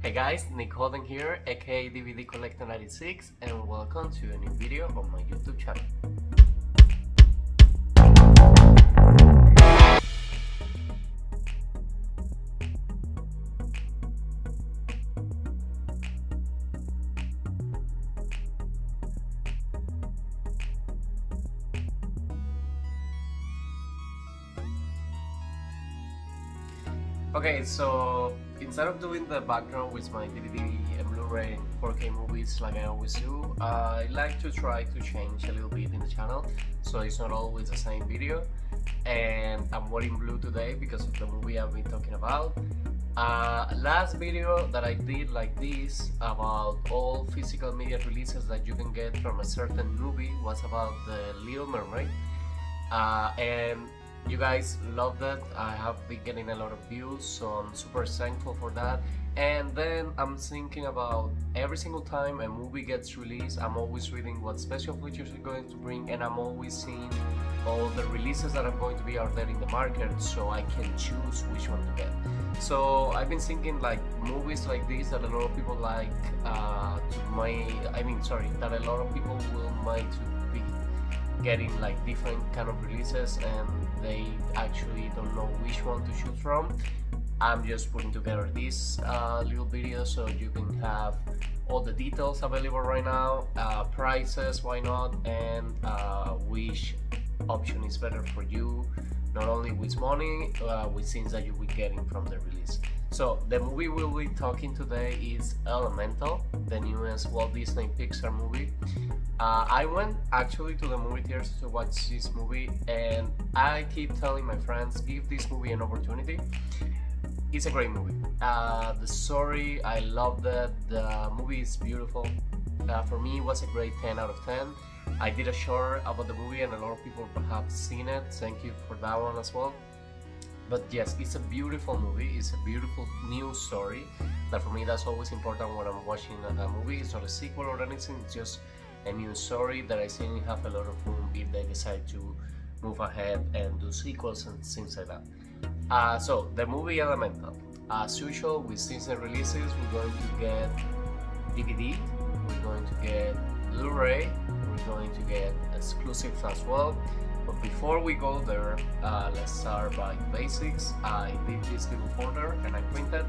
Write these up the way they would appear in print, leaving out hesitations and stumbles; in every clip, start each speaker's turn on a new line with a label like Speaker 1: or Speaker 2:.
Speaker 1: Hey guys, Nick Holden here, aka DVD Collector 96, and welcome to a new video on my YouTube channel. Okay, so instead of doing the background with my DVD and Blu Ray and 4K movies like I always do, I like to try to change a little bit in the channel, so it's not always the same video. And I'm wearing blue today because of the movie I've been talking about. Last video that I did like this about all physical media releases that you can get from a certain movie was about the Little Mermaid, and you guys loved it. I have been getting a lot of views, so I'm super thankful for that. And then I'm thinking about every single time a movie gets released, I'm always reading what special features are going to bring, and I'm always seeing all the releases that are going to be out there in the market, so I can choose which one to get. So I've been thinking like movies like this that a lot of people like, that a lot of people will might to be getting like different kind of releases and they actually don't know which one to choose from. I'm just putting together this little video so you can have all the details available right now, prices, why not, and which option is better for you, not only with money, with things that you will be getting from the release. So the movie we'll be talking today is Elemental, the newest Walt Disney Pixar movie. I went actually to the movie theaters to watch this movie, and I keep telling my friends, give this movie an opportunity. It's a great movie. The story, I loved it. The movie is beautiful. For me, it was a great 10 out of 10. I did a short about the movie and a lot of people have seen it. Thank you for that one as well. But yes, it's a beautiful movie. It's a beautiful new story. That for me, that's always important when I'm watching a movie. It's not a sequel or anything. It's just a new story that I think have a lot of room if they decide to move ahead and do sequels and things like that. So the movie Elemental, as usual with Disney releases, we're going to get DVD, we're going to get Blu Ray, we're going to get exclusives as well. But before we go there, let's start by basics. I did this little folder and I printed.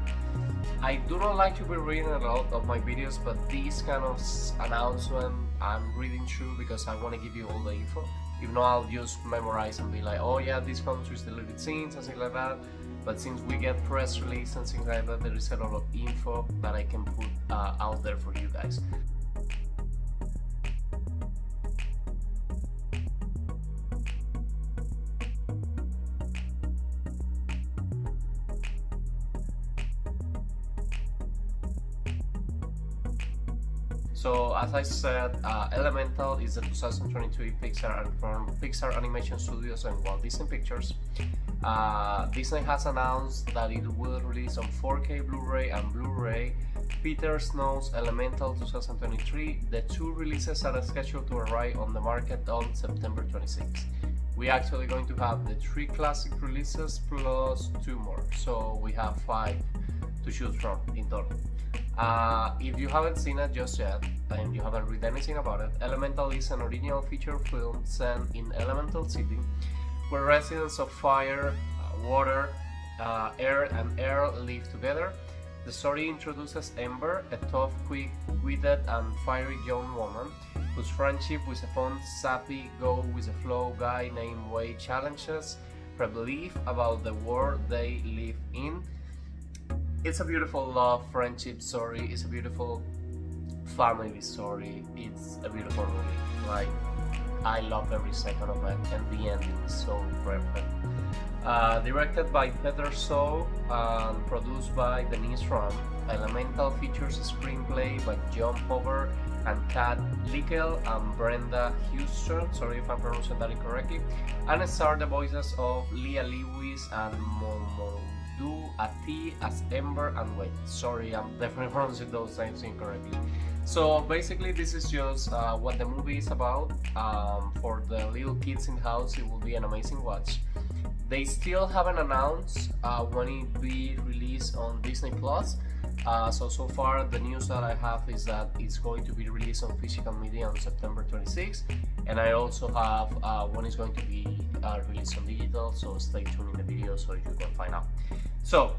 Speaker 1: I do not like to be reading a lot of my videos, but this kind of announcement I'm reading through because I want to give you all the info. If not, I'll just memorize and be like, oh yeah, this comes with deleted scenes and things like that. But since we get press release and things like that, there is a lot of info that I can put out there for you guys. So as I said, Elemental is a 2023 Pixar from Pixar Animation Studios and Walt Disney Pictures. Disney has announced that it will release on 4K Blu-ray and Blu-ray. Peter Snow's Elemental 2023. The two releases are scheduled to arrive on the market on September 26. We're actually going to have the 3 classic releases plus 2 more, so we have 5 to choose from in total. If you haven't seen it just yet and you haven't read anything about it, Elemental is an original feature film set in Elemental City, where residents of fire, water, air and air live together. The story introduces Ember, a tough, quick-witted and fiery young woman whose friendship with a fun, sappy, go-with-the-flow guy named Wade challenges her belief about the world they live in. It's a beautiful love friendship story. It's a beautiful family story. It's a beautiful movie. Like, I love every second of it, and the ending is so perfect. Directed by Peter Sow and produced by Denise Ram, Elemental features a screenplay by John Pover and Kat Lickel and Brenda Houston, sorry if I'm pronouncing that incorrectly, and it stars the voices of Leah Lewis and Momodu Ati as Ember and Wade. Sorry, I'm definitely pronouncing those names incorrectly. So basically this is just what the movie is about. For the little kids in the house, it will be an amazing watch. They still haven't announced when it will be released on Disney Plus, So far the news that I have is that it's going to be released on physical media on September 26th, and I also have one is going to be released on digital, so stay tuned in the video so you can find out. So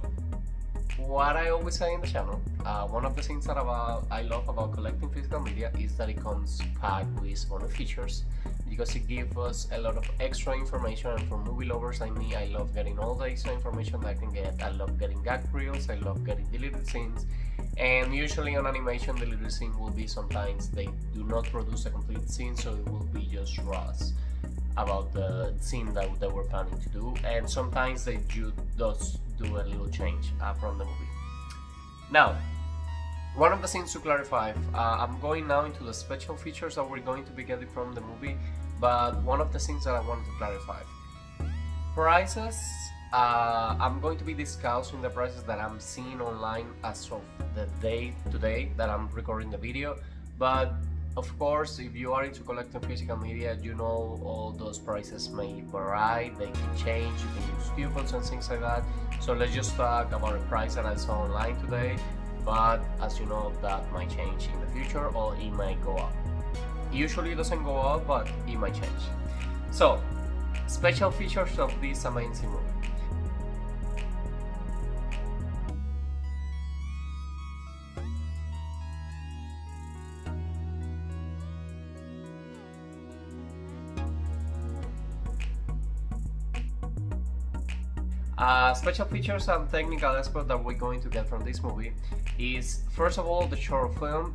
Speaker 1: what I always say in the channel, one of the things that I love about collecting physical media is that it comes packed with bonus features, because it gives us a lot of extra information, and for movie lovers like me, I love getting all the extra information that I can get. I love getting gag reels, I love getting deleted scenes, and usually on animation, deleted scene will be sometimes they do not produce a complete scene, so it will be just raws about the scene that they were planning to do, and sometimes they just do a little change from the movie. Now, one of the things to clarify, I'm going now into the special features that we're going to be getting from the movie, but one of the things that I wanted to clarify, prices, I'm going to be discussing the prices that I'm seeing online as of the day today that I'm recording the video, but of course, if you are into collecting physical media, you know all those prices may vary, they can change, you can use coupons and things like that. So let's just talk about a price that I saw online today, but as you know, that might change in the future or it might go up. Usually it doesn't go up, but it might change. So, special features of this amazing movie. Special features and technical aspects that we're going to get from this movie is, first of all, the short film.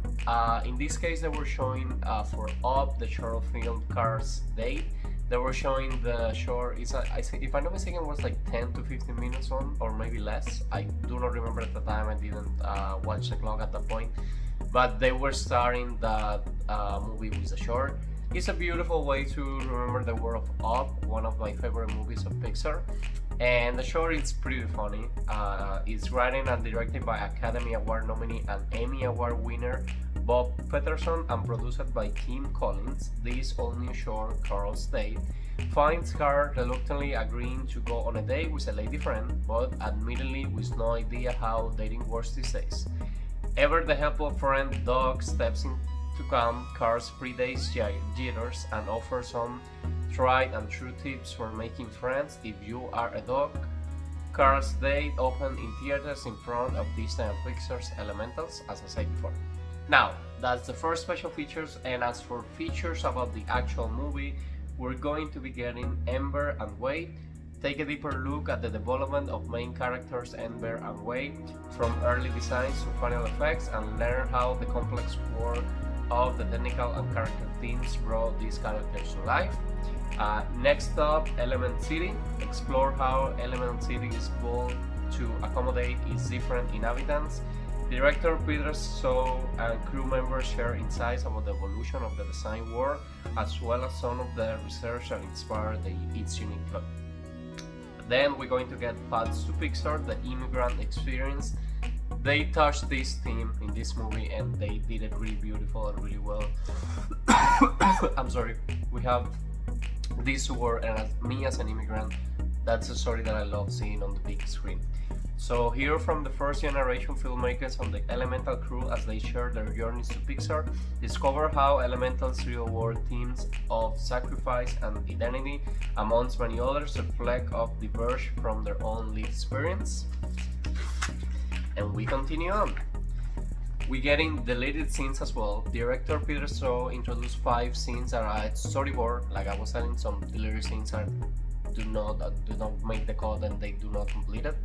Speaker 1: In this case, they were showing for Up, the short film Cars Date. They were showing the short, if I'm not mistaken, was like 10 to 15 minutes on, or maybe less. I do not remember at the time, I didn't watch the clock at that point. But they were starting that movie with a short. It's a beautiful way to remember the world of Up, one of my favorite movies of Pixar. And the short is pretty funny. It's written and directed by Academy Award nominee and Emmy Award winner Bob Peterson and produced by Kim Collins. This all-new short, Carl's Date, finds Carl reluctantly agreeing to go on a date with a lady friend, but admittedly with no idea how dating works these days. Ever the helpful friend Doug steps in to calm Carl's pre-date jitters and offers some tried and true tips for making friends if you are a dog. Carl's Date opened in theaters in front of Disney and Pixar's Elementals, as I said before. Now, that's the first special features, and as for features about the actual movie, we're going to be getting Ember and Wade. Take a deeper look at the development of main characters Ember and Wade, from early designs to final effects, and learn how the complex work of the technical and character teams brought these characters to life. Next up, Element City. Explore how Element City is built to accommodate its different inhabitants. Director Peter Shaw and crew members share insights about the evolution of the design world, as well as some of the research that inspired its unique look. Then we're going to get Paths to Pixar, the immigrant experience. They touched this theme in this movie and they did it really beautiful and really well. I'm sorry. We have this world, and me as an immigrant, that's a story that I love seeing on the big screen. So hear from the first generation filmmakers on the Elemental crew as they share their journeys to Pixar, discover how Elemental's real world themes of sacrifice and identity, amongst many others, reflect or diverge from their own lived experience. And we continue on. We're getting deleted scenes as well. Director Peter Shaw introduced 5 scenes that are at storyboard. Like I was telling, some deleted scenes do not make the cut and they do not complete it.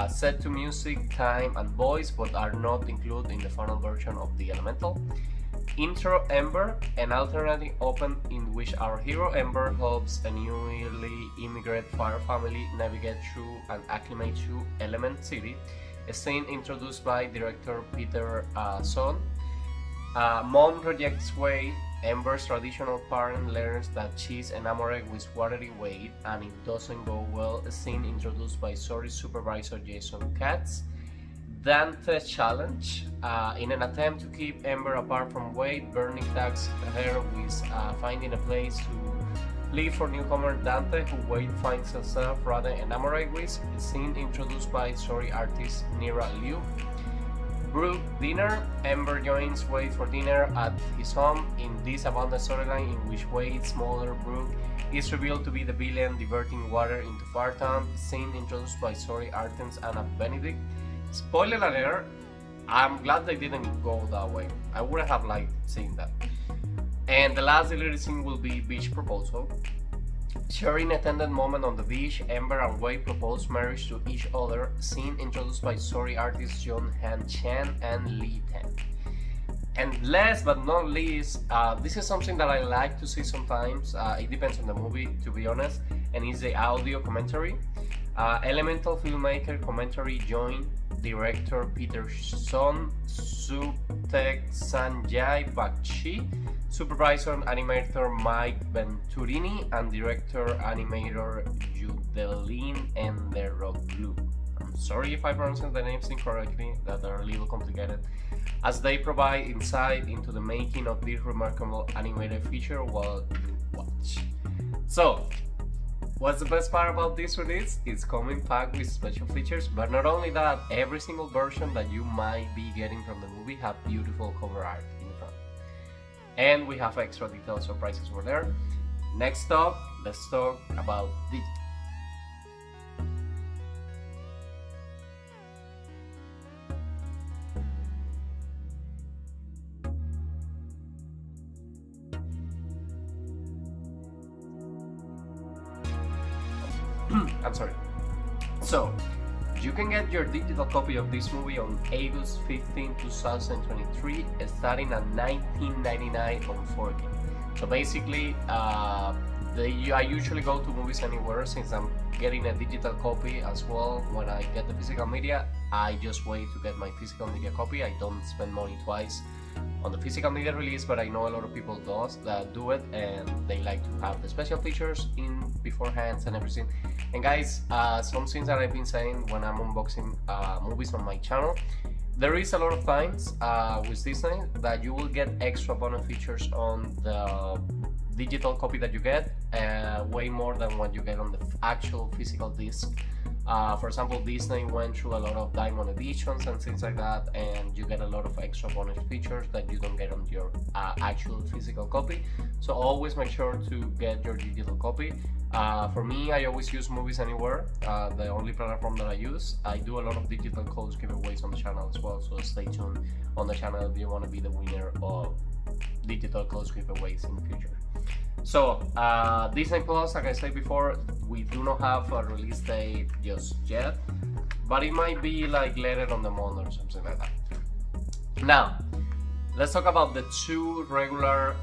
Speaker 1: Set to music, time, and voice, but are not included in the final version of the Elemental. Intro Ember, an alternative open in which our hero Ember helps a newly immigrant fire family navigate through and acclimate to Element City. A scene introduced by director Peter Shaw. Mom rejects Wade. Ember's traditional parent learns that she's enamored with watery Wade, and it doesn't go well. A scene introduced by Sorry supervisor Jason Katz. Dante challenge. In an attempt to keep Ember apart from Wade, Bernie tags her with finding a place to live for newcomer Dante, who Wade finds himself rather enamored with. A scene introduced by Sorry artist Nira Liu. Brooke dinner. Amber joins Wade for dinner at his home. In this abandoned storyline in which Wade's mother, Brooke, is revealed to be the villain diverting water into Fartown, scene introduced by Sorry Artens and Benedict. Spoiler alert, I'm glad they didn't go that way. I wouldn't have liked seeing that. And the last deleted scene will be beach proposal. Sharing a tender moment on the beach, Amber and Wade propose marriage to each other, scene introduced by Sorry artists John Han Chan and Lee Tan. And last but not least, this is something that I like to see sometimes, it depends on the movie to be honest, and it's the audio commentary. Elemental filmmaker commentary joined director Peter Son, Subtek Sanjay Bakshi, supervisor and animator Mike Venturini, and director animator Judeline Enderoglu. I'm sorry if I pronounced the names incorrectly, that are a little complicated, as they provide insight into the making of this remarkable animated feature while you watch. So, what's the best part about this release? It's coming packed with special features, but not only that, every single version that you might be getting from the movie have beautiful cover art in the front. And we have extra detailed surprises over there. Next up, let's talk about digital. I'm sorry. So, you can get your digital copy of this movie on August 15, 2023, starting at $19.99 on 4K. So basically, I usually go to Movies Anywhere since I'm getting a digital copy as well. When I get the physical media, I just wait to get my physical media copy. I don't spend money twice on the physical media release, but I know a lot of people do it, and they like to have the special features in beforehand and everything. And guys, some things that I've been saying when I'm unboxing movies on my channel, there is a lot of times with Disney that you will get extra bonus features on the digital copy that you get, way more than what you get on the actual physical disc. For example, Disney went through a lot of diamond editions and things like that, and you get a lot of extra bonus features that you don't get on your actual physical copy. So always make sure to get your digital copy. For me, I always use Movies Anywhere, the only platform that I use. I do a lot of digital codes giveaways on the channel as well, so stay tuned on the channel if you want to be the winner of digital codes giveaways in the future. So, Disney Plus, like I said before, we do not have a release date just yet, but it might be like later on the month or something like that. Now, let's talk about the two regular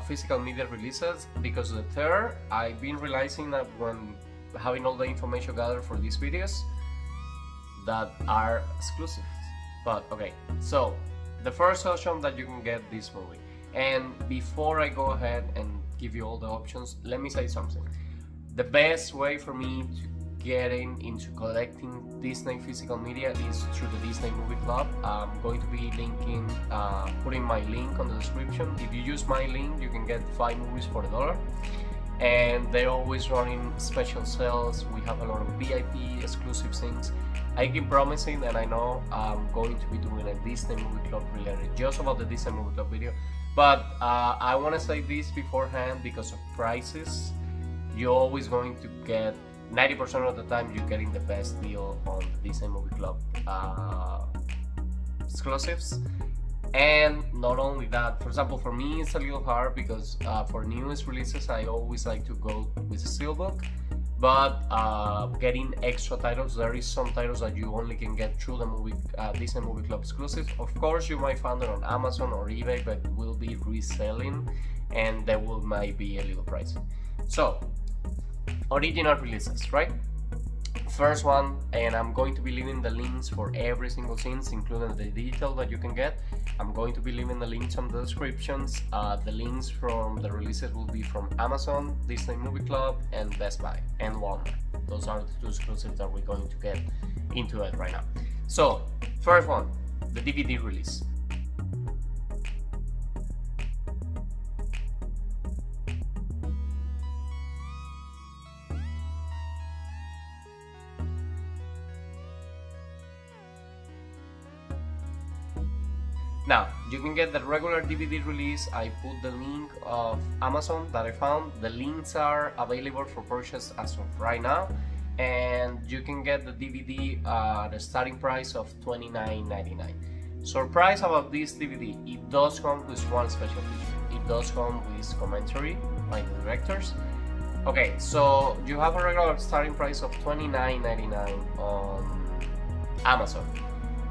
Speaker 1: physical media releases, because the third, I've been realizing that when having all the information gathered for these videos that are exclusive. But okay, so the first option that you can get this movie, and before I go ahead and give you all the options, let me say something. The best way for me to getting into collecting Disney physical media is through the Disney Movie Club. I'm going to be linking, putting my link on the description. If you use my link, you can get 5 movies for $1, and they're always running special sales. We have a lot of VIP exclusive things. I keep promising, and I know I'm going to be doing a Disney Movie Club related just about the Disney Movie Club video. But I want to say this beforehand, because of prices, you're always going to get 90% of the time you're getting the best deal on the Disney Movie Club exclusives. And not only that, for example, for me it's a little hard because for newest releases I always like to go with a steelbook, but getting extra titles, there is some titles that you only can get through the Disney Movie Club exclusives. Of course, you might find it on Amazon or eBay, but will be reselling, and that might be a little pricey. So, original releases, right? First one, and I'm going to be leaving the links for every single scene, including the digital that you can get. I'm going to be leaving the links on the descriptions. The links from the releases will be from Amazon, Disney Movie Club, and Best Buy, and Walmart. Those are the 2 exclusives that we're going to get into it right now. So, first one, the DVD release. Now, you can get the regular DVD release. I put the link of Amazon that I found. The links are available for purchase as of right now. And you can get the DVD at a starting price of $29.99. Surprise about this DVD, it does come with one special feature. It does come with commentary by the directors. Okay, so you have a regular starting price of $29.99 on Amazon.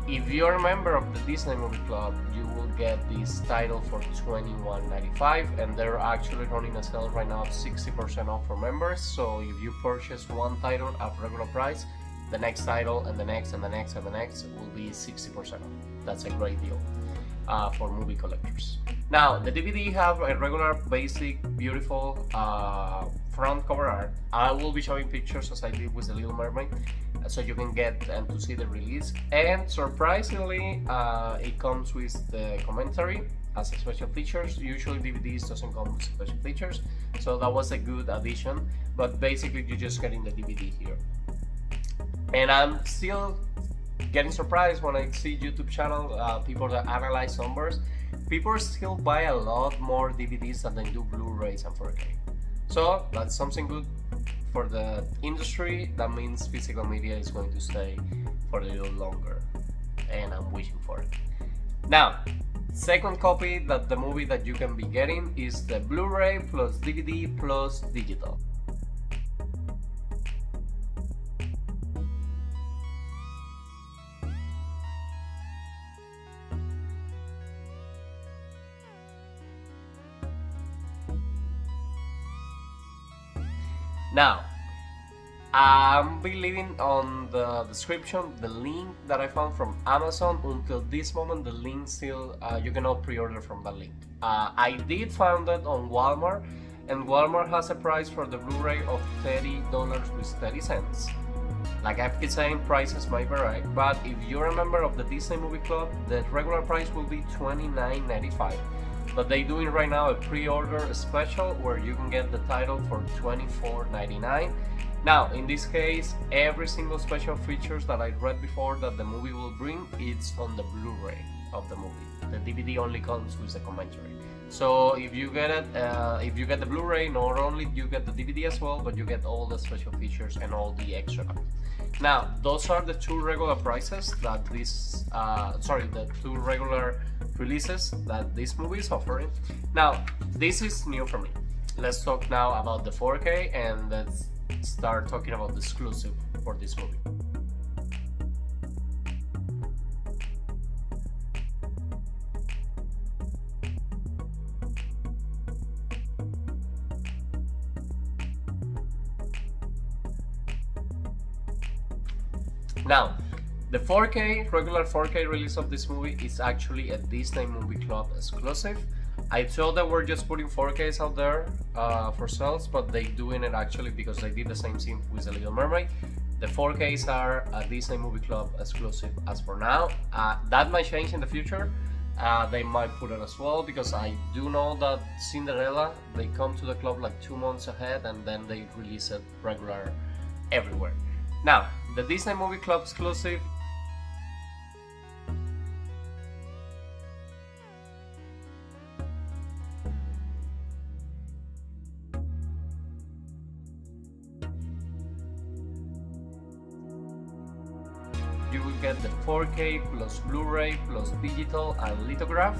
Speaker 1: If you're a member of the Disney Movie Club, you will get this title for $21.95, and they're actually running a sale right now of 60% off for members. So if you purchase one title at regular price, the next title and the next and the next and the next will be 60% off. That's a great deal for movie collectors. Now, the DVD have a regular, basic, beautiful front cover art. I will be showing pictures as I did with The Little Mermaid, so you can get and to see the release. And surprisingly, it comes with the commentary as a special features. Usually DVDs doesn't come with special features, so that was a good addition. But basically, you're just getting the DVD here. And I'm still getting surprised when I see YouTube channel people that analyze numbers. People still buy a lot more DVDs than they do Blu Rays and 4K. So that's something good for the industry. That means physical media is going to stay for a little longer, and I'm wishing for it. Now, second copy that the movie that you can be getting is the Blu Ray plus DVD plus digital. Now, I'm be leaving on the description the link that I found from Amazon. Until this moment, the link still, you cannot pre-order from that link. I did find it on Walmart, and Walmart has a price for the Blu-ray of $30.30. Like I keep saying, prices might vary, but if you're a member of the Disney Movie Club, the regular price will be $29.95. But they're doing right now a pre-order special where you can get the title for $24.99. Now, in this case, every single special features that I read before that the movie will bring, it's on the Blu-ray of the movie. The DVD only comes with the commentary. So if you get it, if you get the Blu-ray, not only you get the DVD as well, but you get all the special features and all the extra content. Now, those are the two regular prices that this, the two regular releases that this movie is offering. Now, this is new for me. Let's talk now about the 4K, and let's start talking about the exclusive for this movie. Now, the 4K, regular 4K release of this movie is actually a Disney Movie Club exclusive. I thought that we're just putting 4Ks out there for sales, but they're doing it actually because they did the same thing with The Little Mermaid. The 4Ks are a Disney Movie Club exclusive as for now. That might change in the future. They might put it as well, because I do know that Cinderella, they come to the club like 2 months ahead and then they release it regular everywhere. Now, the Disney Movie Club exclusive you will get the 4K plus Blu-ray plus digital and lithograph,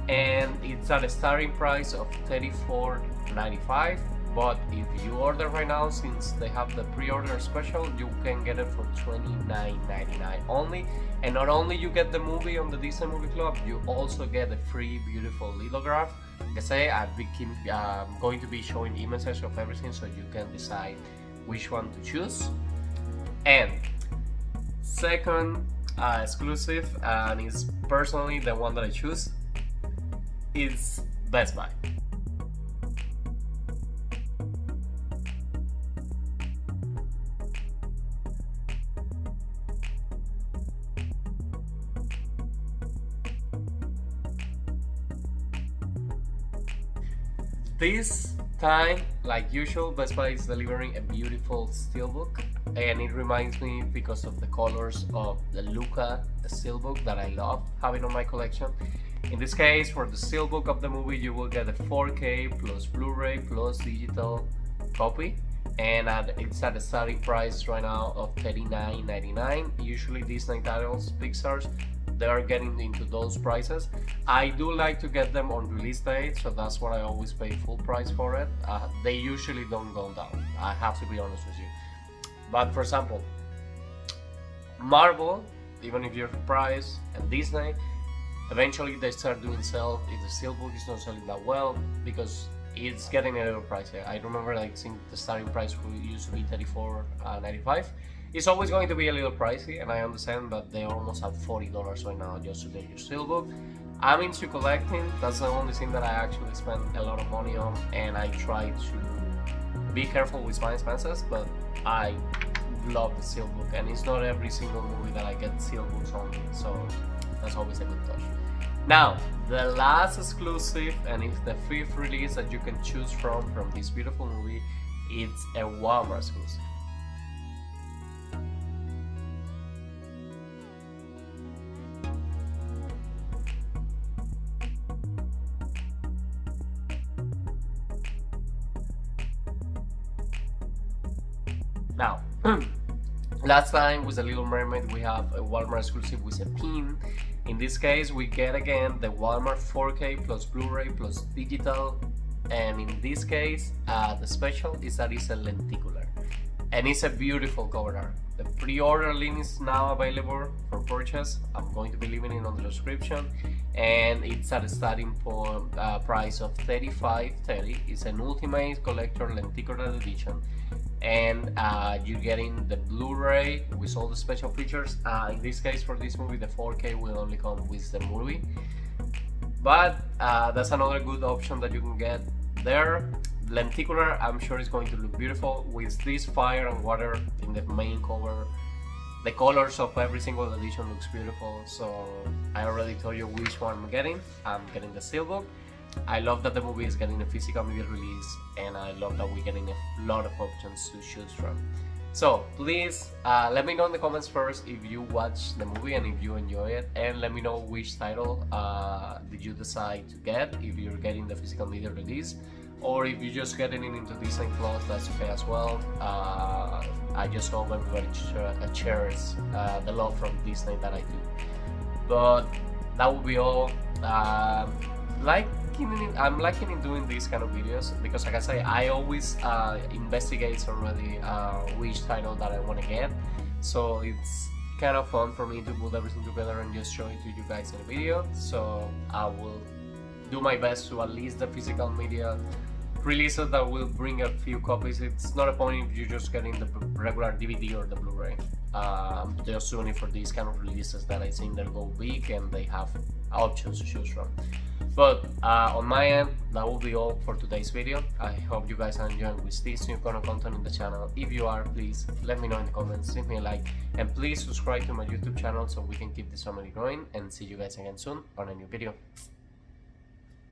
Speaker 1: and it's at a starting price of $34.95. But if you order right now, since they have the pre-order special, you can get it for $29.99 only. And not only you get the movie on the Disney Movie Club, you also get a free beautiful lithograph. Like I say, I'm going to be showing images of everything so you can decide which one to choose. And second exclusive, and is personally the one that I choose, is Best Buy. This time, like usual, Best Buy is delivering a beautiful steelbook. and it reminds me because of the colors of the Luca steelbook that I love having on my collection. In this case, for the steelbook of the movie, you will get a 4K plus Blu Ray plus digital copy, and it's at a starting price right now of $39.99. Usually Disney titles, Pixar's, they are getting into those prices. I do like to get them on release date, so that's what I always pay full price for it. They usually don't go down, I have to be honest with you. But for example, Marvel, even if you're price, and Disney, eventually they start doing sale if the steelbook is not selling that well, because it's getting a little pricey. I remember like seeing the starting price used to be $34.95. It's always going to be a little pricey, and I understand, but they almost have $40 right now just to get your steelbook. I'm into collecting. That's the only thing that I actually spend a lot of money on, and I try to be careful with my expenses, but I love the steelbook, and it's not every single movie that I get steelbooks on, so that's always a good touch. Now, the last exclusive, and it's the 5th release that you can choose from this beautiful movie. It's a Walmart exclusive. Now, last time with The Little Mermaid we have a Walmart exclusive with a pin. In this case we get again the Walmart 4K plus Blu Ray plus digital, and in this case the special is that it's a lenticular, and it's a beautiful cover art. The pre-order link is now available for purchase. I'm going to be leaving it on the description, and it's at a starting price of $35.30. It's an Ultimate Collector Lenticular Edition, and you're getting the Blu Ray with all the special features. In this case, for this movie, the 4K will only come with the movie, but that's another good option that you can get there. Lenticular, I'm sure it's going to look beautiful with this fire and water in the main cover. The colors of every single edition looks beautiful, so I already told you which one I'm getting. I'm getting the steelbook. I love that the movie is getting a physical media release, and I love that we're getting a lot of options to choose from. So please let me know in the comments first if you watched the movie and if you enjoy it, and let me know which title did you decide to get, if you're getting the physical media release, or if you're just getting it into Disney Plus, that's okay as well. I just hope everybody shares the love from Disney that I do. But that will be all. I'm liking in doing these kind of videos because, like I say, I always investigate already which title that I want to get, so it's kind of fun for me to put everything together and just show it to you guys in a video. So I will do my best to at least the physical media releases that will bring a few copies. It's not a point if you're just getting the regular DVD or the Blu Ray. Just doing it for these kind of releases that I think they'll go big and they have options to choose from. But on my end, that will be all for today's video. I hope you guys are enjoying with this new kind of content in the channel. If you are, please let me know in the comments, leave me a like, and please subscribe to my YouTube channel so we can keep this family growing, and see you guys again soon on a new video.